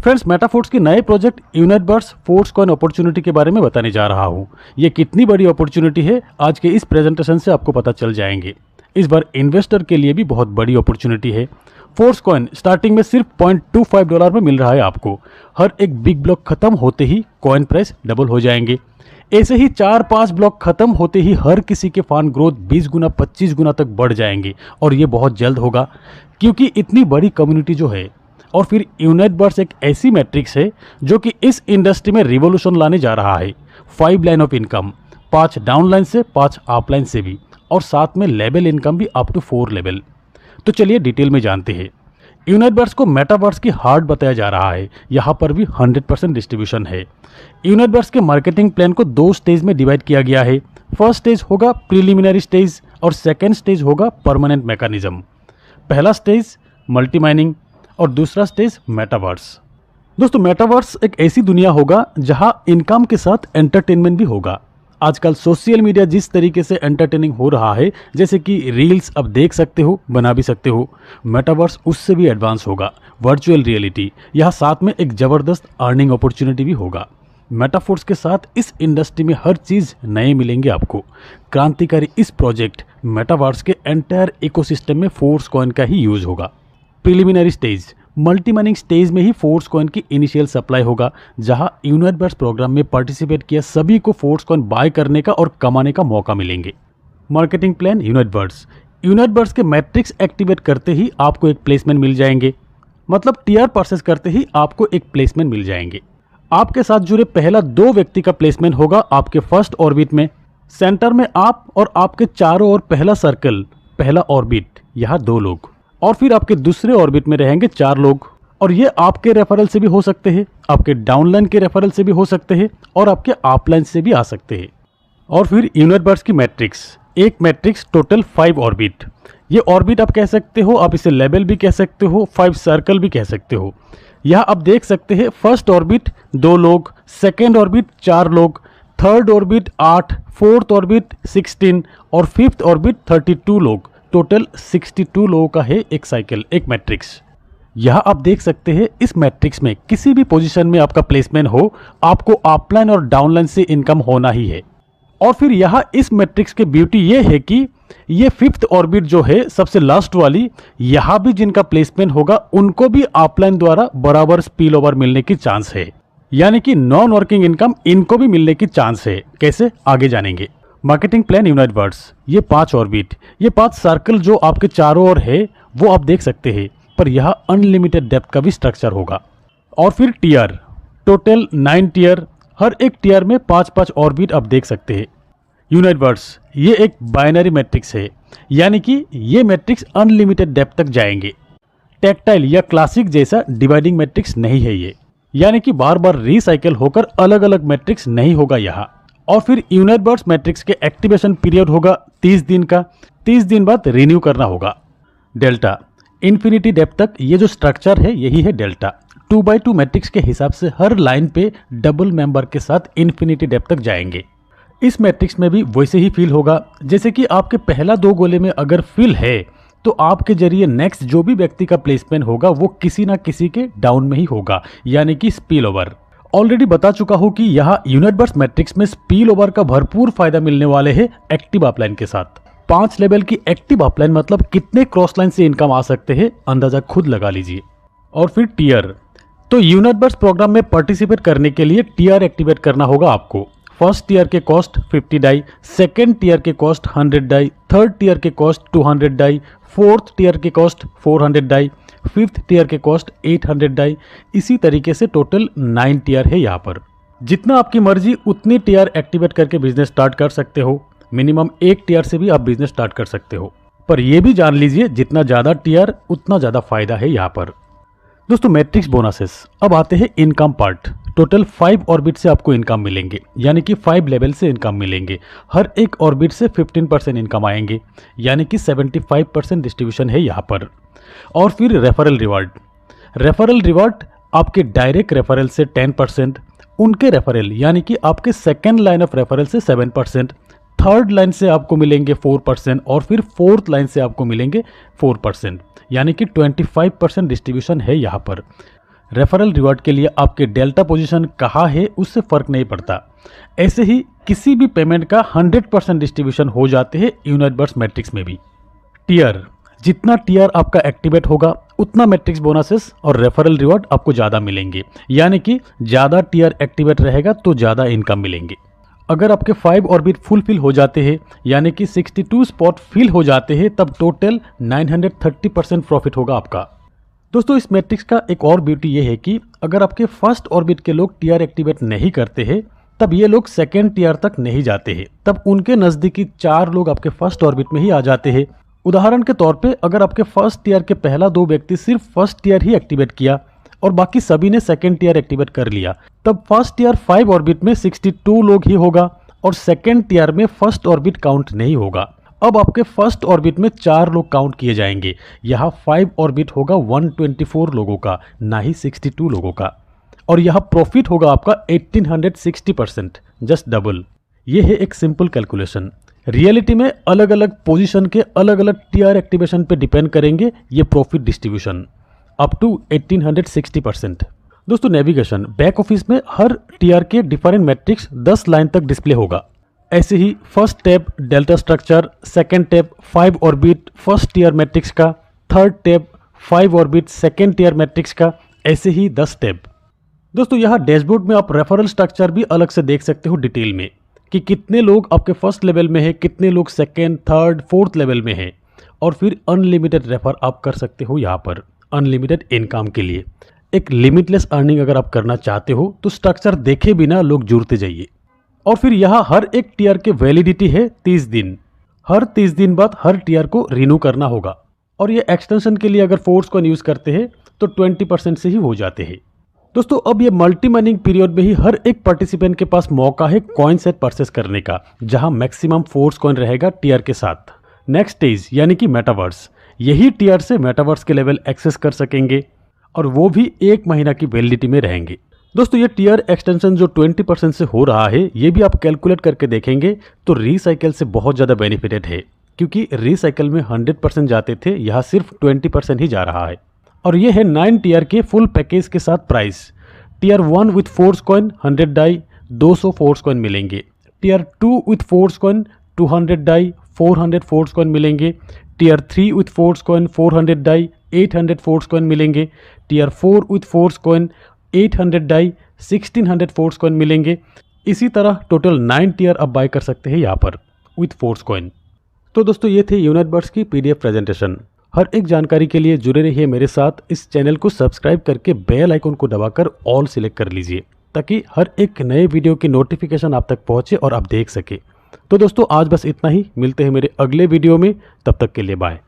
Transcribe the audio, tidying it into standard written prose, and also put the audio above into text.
Friends, metaphors के नए project यूनिटबर्स force coin opportunity के बारे में बताने जा रहा हूँ। ये कितनी बड़ी अपॉर्चुनिटी है आज के इस प्रेजेंटेशन से आपको पता चल जाएंगे। इस बार इन्वेस्टर के लिए भी बहुत बड़ी अपॉर्चुनिटी है। फोर्स कॉइन स्टार्टिंग में सिर्फ $0.25 में मिल रहा है आपको। हर एक बिग ब्लॉक खत्म होते ही कॉइन प्राइस डबल हो जाएंगे। ऐसे ही 4-5 ब्लॉक खत्म होते ही हर किसी के फंड ग्रोथ 20 गुना 25 गुना तक बढ़ जाएंगे और ये बहुत जल्द होगा क्योंकि इतनी बड़ी कम्युनिटी जो है। और फिर यूनिटबर्स एक ऐसी मैट्रिक्स है जो कि इस इंडस्ट्री में रिवॉल्यूशन लाने जा रहा है। 5 लाइन ऑफ इनकम, 5 डाउनलाइन से 5 अपलाइन से भी, और साथ में लेवल इनकम भी अप टू 4 लेवल। तो चलिए डिटेल में जानते हैं। यूनिटबर्स को मेटावर्स की हार्ट बताया जा रहा है। यहाँ पर भी 100% डिस्ट्रीब्यूशन है। यूनिटबर्स के मार्केटिंग प्लान को 2 स्टेज में डिवाइड किया गया है। फर्स्ट स्टेज होगा प्रीलिमिनरी स्टेज और सेकेंड स्टेज होगा परमानेंट मैकेनिज्म। पहला स्टेज मल्टी माइनिंग और दूसरा स्टेज मेटावर्स। दोस्तों, मेटावर्स एक ऐसी दुनिया होगा जहां इनकम के साथ एंटरटेनमेंट भी होगा। आजकल सोशल मीडिया जिस तरीके से एंटरटेनिंग हो रहा है, जैसे कि रील्स अब देख सकते हो, बना भी सकते हो, मेटावर्स उससे भी एडवांस होगा। वर्चुअल रियलिटी, यहाँ साथ में एक ज़बरदस्त अर्निंग अपॉर्चुनिटी भी होगा। मेटाफोर्स के साथ इस इंडस्ट्री में हर चीज़ नए मिलेंगे आपको। क्रांतिकारी इस प्रोजेक्ट मेटावर्स के एंटायर इकोसिस्टम में फोर्स कॉइन का ही यूज होगा। Preliminary stage multi mining stage में ही फोर्स कॉइन की इनिशियल सप्लाई होगा, जहां यूनिटबर्स प्रोग्राम में पार्टिसिपेट किया सभी को फोर्स कॉइन बाय करने का और कमाने का मौका मिलेंगे। मार्केटिंग प्लान यूनिटबर्स के मैट्रिक्स एक्टिवेट करते ही आपको एक प्लेसमेंट मिल जाएंगे। मतलब टीआर प्रोसेस करते ही आपको एक प्लेसमेंट मिल जाएंगे। आपके साथ जुड़े पहला 2 व्यक्ति का प्लेसमेंट होगा आपके फर्स्ट ऑर्बिट में। सेंटर में आप और आपके चारों ओर पहला सर्कल, पहला ऑर्बिट, यहाँ 2 लोग, और फिर आपके दूसरे ऑर्बिट में रहेंगे 4 लोग। और ये आपके रेफरल से भी हो सकते हैं, आपके डाउनलाइन के रेफरल से भी हो सकते हैं और आपके अपलाइन से भी आ सकते हैं। और फिर यूनिटबर्स की मैट्रिक्स, एक मैट्रिक्स टोटल 5 ऑर्बिट। ये ऑर्बिट आप कह सकते हो, आप इसे लेवल भी कह सकते हो, 5 सर्कल भी कह सकते हो। यहाँ आप देख सकते हैं फर्स्ट ऑर्बिट 2 लोग, सेकेंड ऑर्बिट 4 लोग, थर्ड ऑर्बिट 8, फोर्थ ऑर्बिट 16 और फिफ्थ ऑर्बिट 32 लोग। टोटल 62 लोगों का है एक साइकिल, एक मैट्रिक्स। यहाँ आप देख सकते हैं इस मैट्रिक्स में किसी भी पोजीशन में आपका प्लेसमेंट हो, आपको अपलाइन और डाउनलाइन से इनकम होना ही है। और फिर यहाँ इस मैट्रिक्स की ब्यूटी ये है कि ये 5th ऑर्बिट जो है सबसे लास्ट वाली, यहाँ भी जिनका प्लेसमेंट होगा उनको भी अपलाइन द्वारा बराबर स्पिल ओवर मिलने की चांस है। यानी कि नॉन वर्किंग इनकम इनको भी मिलने की चांस है। कैसे, आगे जानेंगे। मार्केटिंग प्लान यूनिटबर्स, ये 5 ऑर्बिट, ये 5 सर्कल जो आपके चारों ओर है वो आप देख सकते हैं, पर यहाँ अनलिमिटेड डेप्थ का भी स्ट्रक्चर होगा। और फिर टीयर, टोटल 9 टीयर, हर एक टीयर में 5-5 ऑर्बिट आप देख सकते हैं। यूनिटबर्स ये एक बाइनरी मैट्रिक्स है, यानी कि ये मैट्रिक्स अनलिमिटेड डेप्थ तक जाएंगे। टेक्टाइल या क्लासिक जैसा डिवाइडिंग मैट्रिक्स नहीं है ये, यानी कि बार बार रिसाइकल होकर अलग अलग मैट्रिक्स नहीं होगा यहाँ। और फिर यूनिटबर्स मैट्रिक्स के एक्टिवेशन पीरियड होगा 30 दिन का, 30 दिन बाद रिन्यू करना होगा। डेल्टा, इन्फिनिटी डेप्थ तक ये जो स्ट्रक्चर है यही है डेल्टा। 2x2 मैट्रिक्स के हिसाब से हर लाइन पे डबल मेंबर के साथ इन्फिनिटी डेप्थ तक जाएंगे। इस मैट्रिक्स में भी वैसे ही फील होगा, जैसे कि आपके पहला 2 गोले में अगर फील है तो आपके जरिए नेक्स्ट जो भी व्यक्ति का प्लेसमेंट होगा वो किसी ना किसी के डाउन में ही होगा, यानी कि स्पिल ओवर। ऑलरेडी बता चुका हूं कि यहाँ यूनिटबर्स मैट्रिक्स में स्पिल ओवर का भरपूर फायदा मिलने वाले है एक्टिव अपलाइन के साथ। 5 लेवल की एक्टिव अपलाइन मतलब कितने क्रॉस लाइन से इनकम आ सकते हैं, अंदाजा खुद लगा लीजिए। और फिर टीयर, तो यूनिटबर्स प्रोग्राम में पार्टिसिपेट करने के लिए टीयर एक्टिवेट करना होगा आपको। फर्स्ट टीयर के कॉस्ट 50 डाई, सेकेंड टीयर के कॉस्ट 100 डाई, थर्ड टीयर के कॉस्ट 200 डाई, फोर्थ टीयर के कॉस्ट 400 डाई, 5th टीयर के कॉस्ट 800 डाई। इसी तरीके से टोटल 9 टीयर है यहाँ पर। जितना आपकी मर्जी उतनी टीयर एक्टिवेट करके बिजनेस स्टार्ट कर सकते हो। मिनिमम 1 टीयर से भी आप बिजनेस स्टार्ट कर सकते हो, पर यह भी जान लीजिए जितना ज़्यादा टीयर उतना ज़्यादा फायदा है यहाँ पर। दोस्तों, मैट्रिक्स बोनसेस, अब आते हैं इनकम पार्ट। टोटल 5 ऑर्बिट से आपको इनकम मिलेंगे, यानी कि 5 लेवल से इनकम मिलेंगे। हर एक ऑर्बिट से 15% इनकम आएंगे, यानी कि 75% डिस्ट्रीब्यूशन है यहाँ पर। और फिर रेफरल रिवार्ड आपके डायरेक्ट रेफरल से 10%, उनके रेफरल यानी कि आपके सेकेंड लाइन ऑफ रेफरल से 7%, थर्ड लाइन से आपको मिलेंगे 4% और फिर फोर्थ लाइन से आपको मिलेंगे 4%, यानी कि 25% डिस्ट्रीब्यूशन है यहाँ पर। रेफरल रिवॉर्ड के लिए आपके डेल्टा पोजीशन कहाँ है उससे फर्क नहीं पड़ता। ऐसे ही किसी भी पेमेंट का 100% डिस्ट्रीब्यूशन हो जाते हैं यूनाइटबर्स मैट्रिक्स में भी। टियर, जितना टियर आपका एक्टिवेट होगा उतना मैट्रिक्स बोनसेस और रेफरल रिवॉर्ड आपको ज़्यादा मिलेंगे, यानी कि ज़्यादा टियर एक्टिवेट रहेगा तो ज़्यादा इनकम मिलेंगे। अगर आपके 5 ऑर्बिट फुलफिल हो जाते हैं यानी कि 62 स्पॉट फिल हो जाते हैं तब टोटल 930% प्रॉफिट होगा आपका। दोस्तों इस मैट्रिक्स का एक और ब्यूटी ये है कि अगर आपके फर्स्ट ऑर्बिट के लोग टीआर एक्टिवेट नहीं करते हैं तब ये लोग सेकेंड टीआर तक नहीं जाते हैं, तब उनके नज़दीकी 4 लोग आपके फर्स्ट ऑर्बिट में ही आ जाते हैं। उदाहरण के तौर पे अगर आपके फर्स्ट टीआर के पहला 2 व्यक्ति सिर्फ फर्स्ट टीआर ही एक्टिवेट किया और बाकी सभी ने सेकेंड टीआर एक्टिवेट कर लिया, तब फर्स्ट टीआर 5 ऑर्बिट में 62 लोग ही होगा और सेकेंड टीआर में फर्स्ट ऑर्बिट काउंट नहीं होगा। अब आपके फर्स्ट ऑर्बिट में 4 लोग काउंट किए जाएंगे। यहाँ 5 ऑर्बिट होगा 124 लोगों का, ना ही 62 लोगों का। और यहाँ प्रॉफिट होगा आपका 1860%, जस्ट डबल। ये है एक सिंपल कैलकुलेशन। रियलिटी में अलग अलग पोजीशन के अलग अलग टीआर एक्टिवेशन पे डिपेंड करेंगे ये प्रॉफिट डिस्ट्रीब्यूशन, अप टू 1860%। दोस्तों नेविगेशन, बैक ऑफिस में हर टीआर के डिफरेंट मैट्रिक्स 10 लाइन तक डिस्प्ले होगा। ऐसे ही first tab delta structure, second tab 5 orbit first TR matrix का, third tab 5 orbit second TR matrix का, ऐसे ही 10 टैब। दोस्तों यहाँ डैशबोर्ड में आप रेफरल स्ट्रक्चर भी अलग से देख सकते हो डिटेल में कि कितने लोग आपके फर्स्ट लेवल में है, कितने लोग सेकेंड, थर्ड, फोर्थ लेवल में है। और फिर अनलिमिटेड रेफर आप कर सकते हो यहाँ पर अनलिमिटेड इनकम के लिए। एक लिमिटलेस अर्निंग अगर आप करना चाहते हो तो स्ट्रक्चर देखे बिना लोग जुड़ते जाइए। और फिर यहाँ हर एक टीआर के वैलिडिटी है 30 दिन। हर 30 दिन बाद हर टीआर को रिन्यू करना होगा। और ये एक्सटेंशन के लिए अगर फोर्स को यूज़ करते हैं तो 20% से ही हो जाते हैं। दोस्तों अब ये मल्टी माइनिंग पीरियड में ही हर एक पार्टिसिपेंट के पास मौका है कॉइन सेट परचेस करने का, जहां मैक्सिमम फोर्स कॉइन रहेगा टीआर के साथ। नेक्स्ट स्टेज यानी कि मेटावर्स, यही टीआर से मेटावर्स के लेवल एक्सेस कर सकेंगे और वो भी 1 महीना की वैलिडिटी में रहेंगे। दोस्तों ये टीआर एक्सटेंशन जो 20% से हो रहा है ये भी आप कैलकुलेट करके देखेंगे तो रीसाइकिल से बहुत ज़्यादा बेनिफिटेड है, क्योंकि रीसाइकिल में 100% जाते थे, यहाँ सिर्फ 20% ही जा रहा है। और ये है 9 टीआर के फुल पैकेज के साथ price. TR 1 with force coin 100 die 200 force coin मिलेंगे। TR 2 with force coin 200 die 400 force coin मिलेंगे। TR 3 with force coin 400 die 800 force coin मिलेंगे। TR 4 with force coin 800 die 1600 force coin मिलेंगे। इसी तरह total 9 TR आप bye कर सकते हैं यहाँ पर विथ फोर्स कॉइन। तो दोस्तों ये थे यूनाइटबर्स की पीडीएफ प्रेजेंटेशन। हर एक जानकारी के लिए जुड़े रहिए मेरे साथ। इस चैनल को सब्सक्राइब करके बेल आइकन को दबाकर ऑल सिलेक्ट कर लीजिए ताकि हर एक नए वीडियो की नोटिफिकेशन आप तक पहुंचे और आप देख सके। तो दोस्तों आज बस इतना ही, मिलते हैं मेरे अगले वीडियो में, तब तक के लिए बाय।